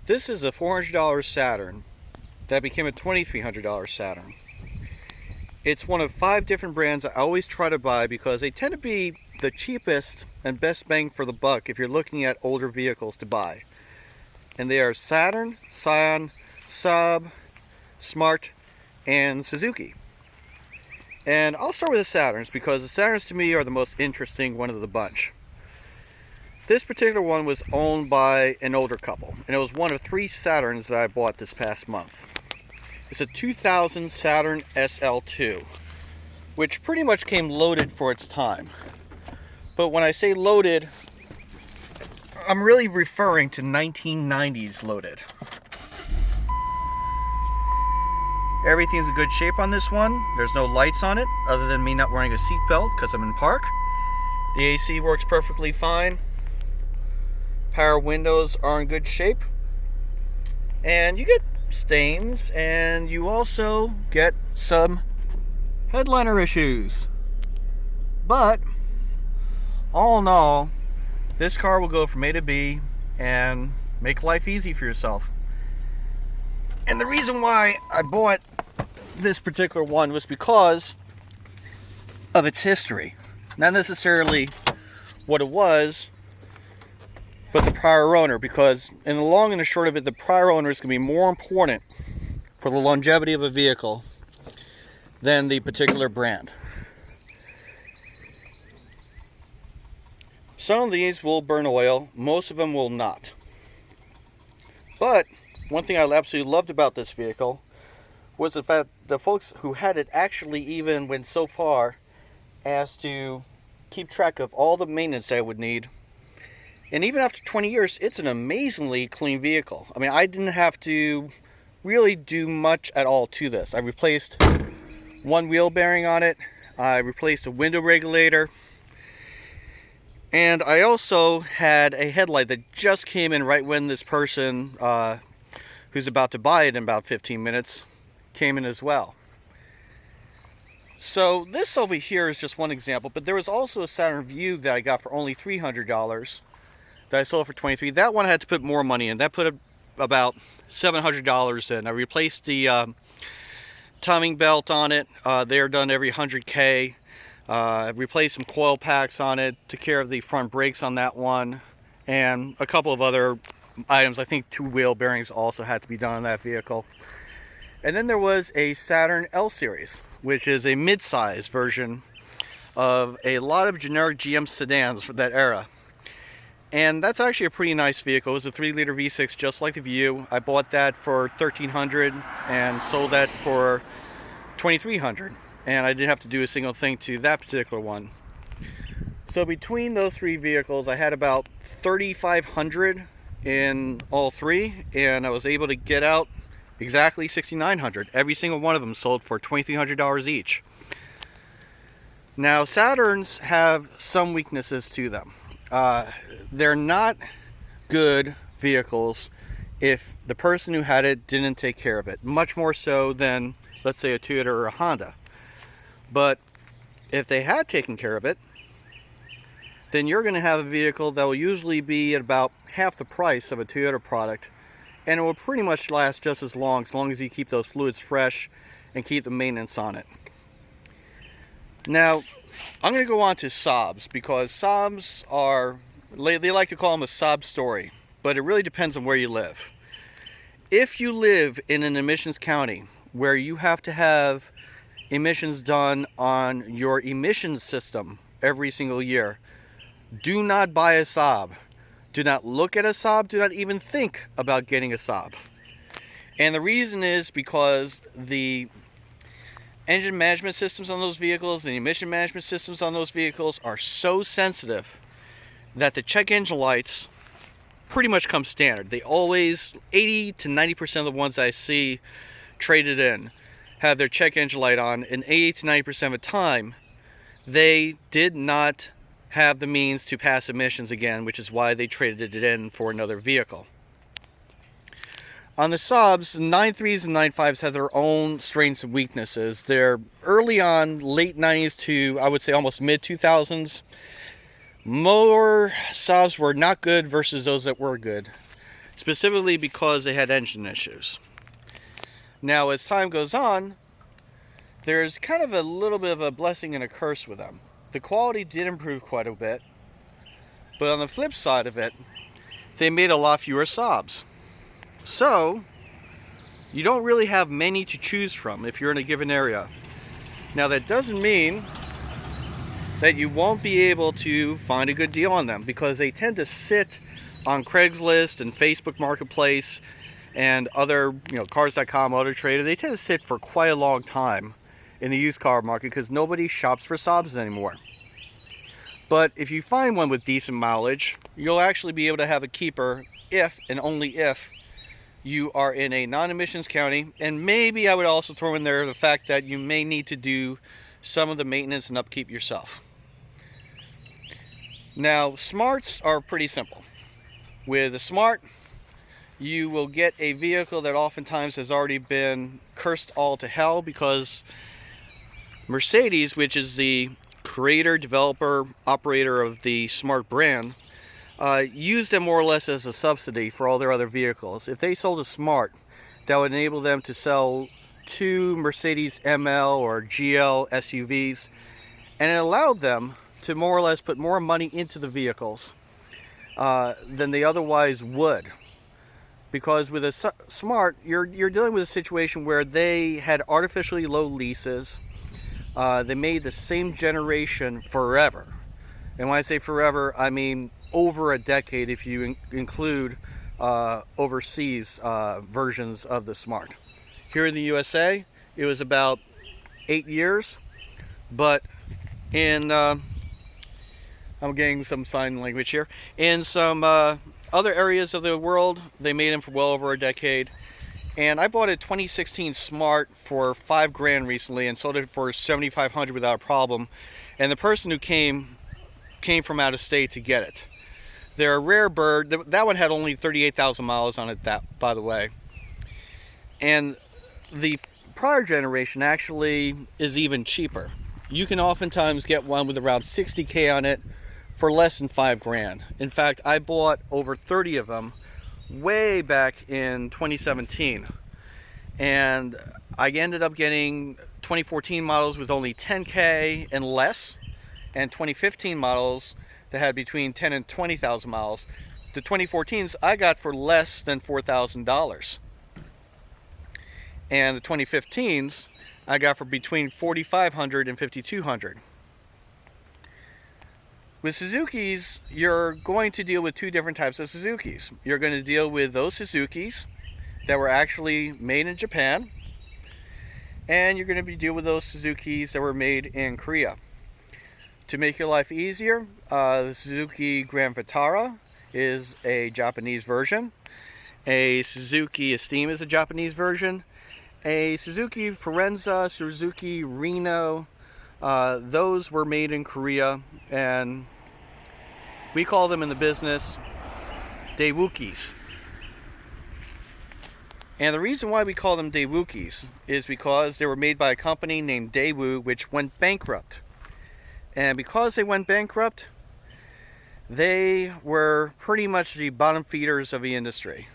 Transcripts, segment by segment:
This is a $400 Saturn that became a $2,300 Saturn. It's one of 5 different brands I always try to buy because they tend to be the cheapest and best bang for the buck if you're looking at older vehicles to buy. And they are Saturn, Scion, Saab, Smart, and Suzuki. And I'll start with the Saturns because the Saturns to me are the most interesting one of the bunch. This particular one was owned by an older couple, and it was one of 3 Saturns that I bought this past month. It's a 2000 Saturn SL2, which pretty much came loaded for its time. But when I say loaded, I'm really referring to 1990s loaded. Everything's in good shape on this one. There's no lights on it, other than me not wearing a seatbelt because I'm in park. The AC works perfectly fine. Power windows are in good shape. And you get stains, and you also get some headliner issues. But, all in all, this car will go from A to B and make life easy for yourself. And the reason why I bought this particular one was because of its history. Not necessarily what it was, but the prior owner, because in the long and the short of it, the prior owner is going to be more important for the longevity of a vehicle than the particular brand. Some of these will burn oil, most of them will not. But one thing I absolutely loved about this vehicle was the fact the folks who had it actually even went so far as to keep track of all the maintenance I would need. And even after 20 years, it's an amazingly clean vehicle. I mean, I didn't have to really do much at all to this. I replaced one wheel bearing on it. I replaced a window regulator. And I also had a headlight that just came in right when this person who's about to buy it in about 15 minutes came in as well. So this over here is just one example, but there was also a Saturn Vue that I got for only $300 that I sold for $23. That one I had to put more money in. That put about $700 in. I replaced the timing belt on it. They're done every 100K. I replaced some coil packs on it, took care of the front brakes on that one, and a couple of other items. I think 2 wheel bearings also had to be done on that vehicle. And then there was a Saturn L Series, which is a mid-size version of a lot of generic GM sedans for that era. And that's actually a pretty nice vehicle. It was a 3-liter V6 just like the Vue. I bought that for $1,300 and sold that for $2,300. And I didn't have to do a single thing to that particular one. So between those 3 vehicles, I had about $3,500 in all 3, and I was able to get out exactly $6,900. Every single one of them sold for $2,300 each. Now, Saturns have some weaknesses to them. They're not good vehicles if the person who had it didn't take care of it. Much more so than, let's say, a Toyota or a Honda. But if they had taken care of it, then you're going to have a vehicle that will usually be at about half the price of a Toyota product, and it will pretty much last just as long as you keep those fluids fresh and keep the maintenance on it. Now, I'm going to go on to Saabs, because Saabs are, they like to call them a Saab story, but it really depends on where you live. If you live in an emissions county where you have to have emissions done on your emissions system every single year, do not buy a Saab. Do not look at a Saab. Do not even think about getting a Saab. And the reason is because the engine management systems on those vehicles and the emission management systems on those vehicles are so sensitive that the check engine lights pretty much come standard. They always, 80 to 90% of the ones I see traded in have their check engine light on, and 80 to 90% of the time they did not have the means to pass emissions again, which is why they traded it in for another vehicle. On the Saabs, the 9.3s and 9.5s have their own strengths and weaknesses. They're early on, late 90s to, I would say, almost mid-2000s. More Saabs were not good versus those that were good. specifically because they had engine issues. Now, as time goes on, there's kind of a little bit of a blessing and a curse with them. The quality did improve quite a bit, but on the flip side of it, they made a lot fewer Saabs. So, you don't really have many to choose from if you're in a given area. Now, that doesn't mean that you won't be able to find a good deal on them, because they tend to sit on Craigslist and Facebook Marketplace and other, Cars.com, Auto Trader. They tend to sit for quite a long time in the used car market because nobody shops for Saabs anymore. But if you find one with decent mileage, you'll actually be able to have a keeper if and only if you are in a non-emissions county. And maybe I would also throw in there the fact that you may need to do some of the maintenance and upkeep yourself. Now, smarts are pretty simple. With a smart, you will get a vehicle that oftentimes has already been cursed all to hell, because Mercedes, which is the creator, developer, operator of the Smart brand, use them more or less as a subsidy for all their other vehicles. If they sold a Smart, that would enable them to sell 2 Mercedes ML or GL SUVs, and it allowed them to more or less put more money into the vehicles than they otherwise would. Because with a Smart, you're dealing with a situation where they had artificially low leases. They made the same generation forever. And when I say forever, I mean over a decade if you include overseas versions of the Smart. Here in the USA, it was about 8 years, but in I'm getting some sign language here. In some other areas of the world, they made them for well over a decade. And I bought a 2016 Smart for $5,000 recently and sold it for $7,500 without a problem. And the person who came from out of state to get it. They're a rare bird. That one had only 38,000 miles on it, by the way. And the prior generation actually is even cheaper. You can oftentimes get one with around 60K on it for less than $5,000. In fact, I bought over 30 of them way back in 2017, and I ended up getting 2014 models with only 10K and less, and 2015 models that had between 10 and 20,000 miles. The 2014s I got for less than $4,000, and the 2015s I got for between $4,500 and $5,200. With Suzukis, you're going to deal with 2 different types of Suzukis. You're going to deal with those Suzukis that were actually made in Japan, and you're going to deal with those Suzukis that were made in Korea. To make your life easier, the Suzuki Grand Vitara is a Japanese version. A Suzuki Esteem is a Japanese version. A Suzuki Forenza, Suzuki Reno, those were made in Korea, and we call them in the business Daewookies. And the reason why we call them Daewookies is because they were made by a company named Daewoo, which went bankrupt. And because they went bankrupt, they were pretty much the bottom feeders of the industry.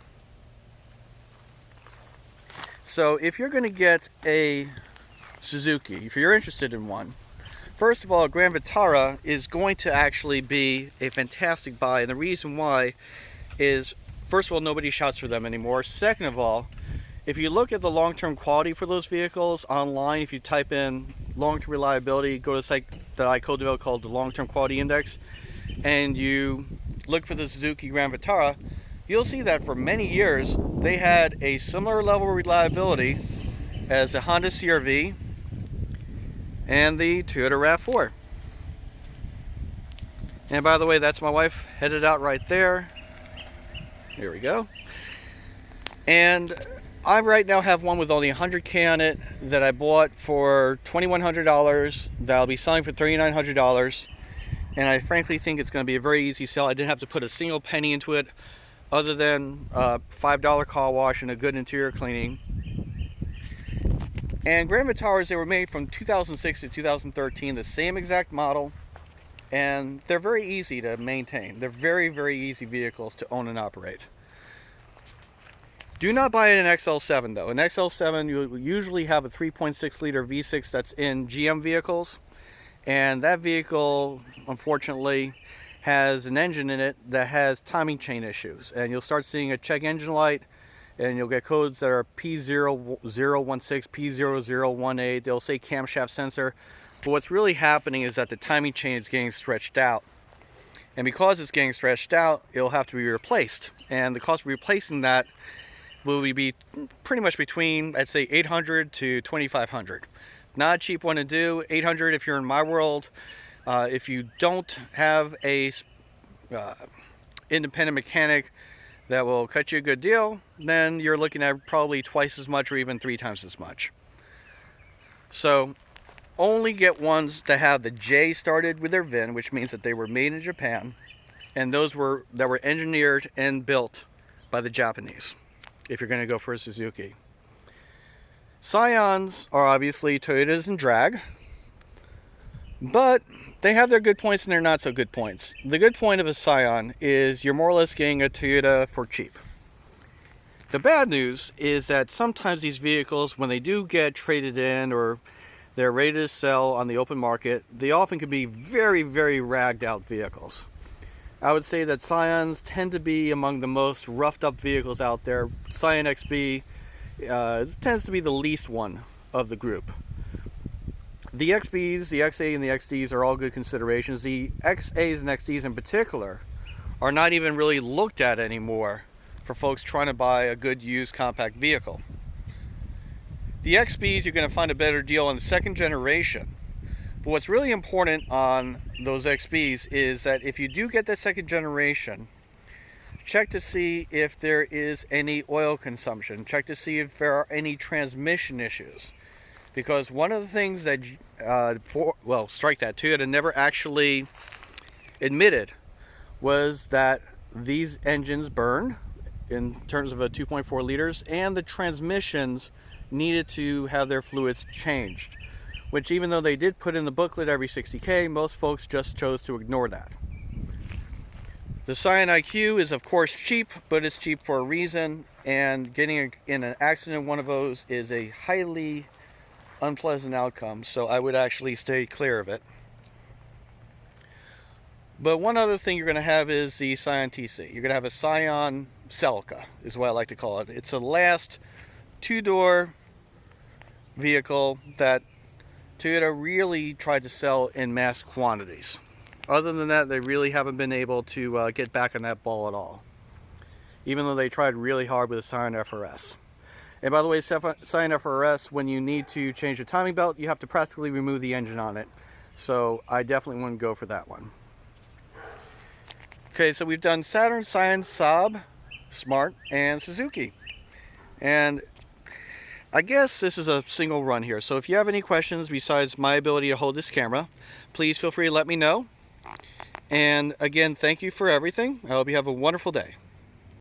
So if you're going to get a Suzuki, if you're interested in one, first of all, Grand Vitara is going to actually be a fantastic buy. And the reason why is, first of all, nobody shops for them anymore. Second of all, if you look at the long-term quality for those vehicles online, if you type in long-term reliability, go to a site that I co-developed called the Long-Term Quality Index, and you look for the Suzuki Grand Vitara, you'll see that for many years they had a similar level of reliability as the Honda CR-V and the Toyota RAV4. And by the way, that's my wife headed out right there. Here we go. And I right now have one with only 100K on it that I bought for $2,100 that I'll be selling for $3,900. And I frankly think it's going to be a very easy sell. I didn't have to put a single penny into it other than a $5 car wash and a good interior cleaning. And Grand Vitaras, they were made from 2006 to 2013, the same exact model, and they're very easy to maintain. They're very, very easy vehicles to own and operate. Do not buy an XL7 though. An XL7, you usually have a 3.6 liter V6 that's in GM vehicles, and that vehicle unfortunately has an engine in it that has timing chain issues, and you'll start seeing a check engine light, and you'll get codes that are P0016, P0018. They'll say camshaft sensor, but what's really happening is that the timing chain is getting stretched out, and because it's getting stretched out, it'll have to be replaced, and the cost of replacing that will be pretty much between, I'd say, $800 to $2,500. Not a cheap one to do. $800 if you're in my world. If you don't have a independent mechanic that will cut you a good deal, then you're looking at probably twice as much or even 3 times as much. So only get ones that have the J started with their VIN, which means that they were made in Japan, and those that were engineered and built by the Japanese, if you're going to go for a Suzuki. Scions are obviously Toyotas and drag, but they have their good points and their not so good points. The good point of a Scion is you're more or less getting a Toyota for cheap. The bad news is that sometimes these vehicles, when they do get traded in or they're ready to sell on the open market, they often can be very, very ragged out vehicles. I would say that Scions tend to be among the most roughed up vehicles out there. Scion XB tends to be the least one of the group. The XBs, the XA, and the XDs are all good considerations. The XAs and XDs in particular are not even really looked at anymore for folks trying to buy a good used compact vehicle. The XBs, you're going to find a better deal on the second generation. But what's really important on those XBs is that if you do get that second generation, check to see if there is any oil consumption. Check to see if there are any transmission issues. Because one of the things that, Toyota never actually admitted was that these engines burned in terms of a 2.4 liters, and the transmissions needed to have their fluids changed, which even though they did put in the booklet every 60K, most folks just chose to ignore that. The Scion IQ is of course cheap, but it's cheap for a reason, and getting in an accident in one of those is a highly unpleasant outcome, so I would actually stay clear of it. But one other thing you're going to have is the Scion TC. You're going to have a Scion Celica, is what I like to call it. It's the last two-door vehicle that Toyota really tried to sell in mass quantities. Other than that, they really haven't been able to get back on that ball at all, even though they tried really hard with the Scion FRS. And by the way, Scion FRS, when you need to change the timing belt, you have to practically remove the engine on it. So I definitely wouldn't go for that one. Okay, so we've done Saturn, Scion, Saab, Smart, and Suzuki. And I guess this is a single run here. So if you have any questions besides my ability to hold this camera, please feel free to let me know. And again, thank you for everything. I hope you have a wonderful day.